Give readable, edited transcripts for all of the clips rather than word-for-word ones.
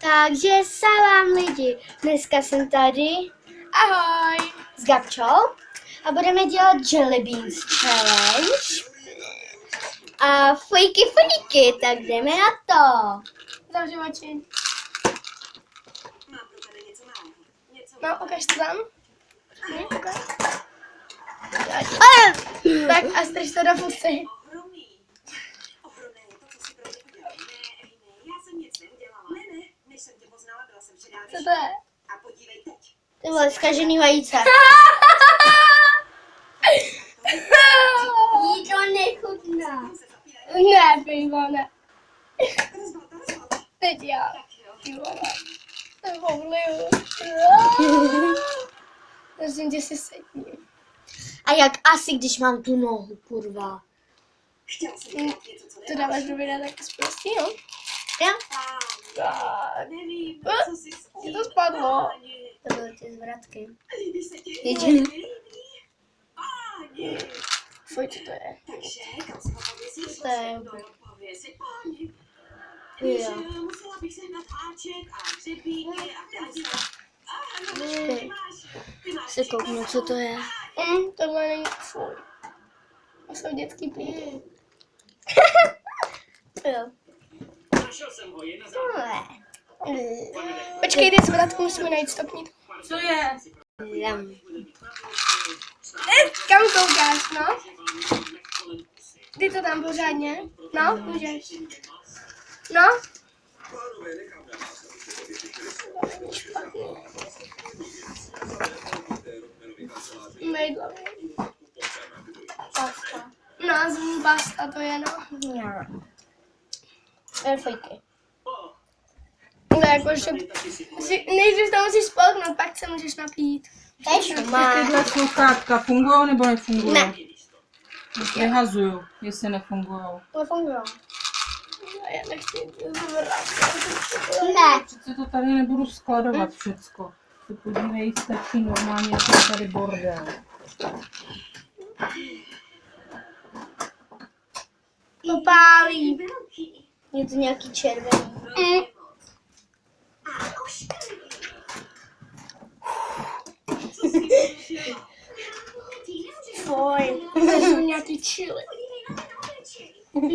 Takže salám lidi, dneska jsem tady Ahoj! s Gabčou a budeme dělat Jelly Beans Challenge a fujky, tak jdeme na to. Zavři oči. No, ukaž to tam. Tak a strč to do pusy. Co to je? Ty vole, zkažený vajíce. Jídlo nechutná. Ne, pivo, ne. Teď já. Ty vole. To je boudlivé. Prosím tě, si sedni. A jak asi, když mám tu nohu, kurva. To dáváš do videa tak zprostý, jo? Jo? Tak. Je to spadlo. To byly ty zvratky. Fuj, co to je? To je jo. Počkej, se kouknu, co to je. Tohle není fuj. To jsou dětský plíny. Jo. Počkej, ty zvratku musíme najít, stopnit. Co je? Jam. Kam koukáš, no? Ty to tam pořádně. No, můžeš. No? Mejdlo. Pasta. No, basta to je, no. Fujky. Ale jakože, nejdřív to musíš spolknout, pak se můžeš napít. Teď má. Tyhle sluchátka fungují nebo nefungují? Ne. Vyhazuju, jestli nefungují. To funguje. Já nechci zvrat. Ne. Přece to tady nebudu skladovat všecko. Se podívej, stačí normálně, je tady bordel. To pálí. Je to nějaký červený. Fuj, to jsou nějaký chili.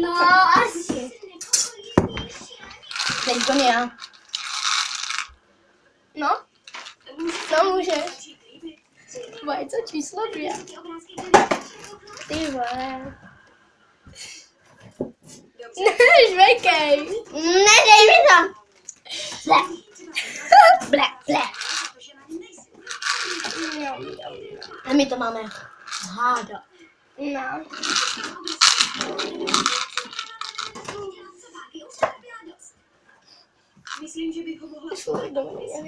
No, asi. Teď to já. No? No, můžeš. Vajce číslo 2. Ty vole. Žvejkej. Nedej mi to. Ble. Ble, ble. A my to máme hádat. No. Myslím, že bych ho mohla... Fuj, Dominik, já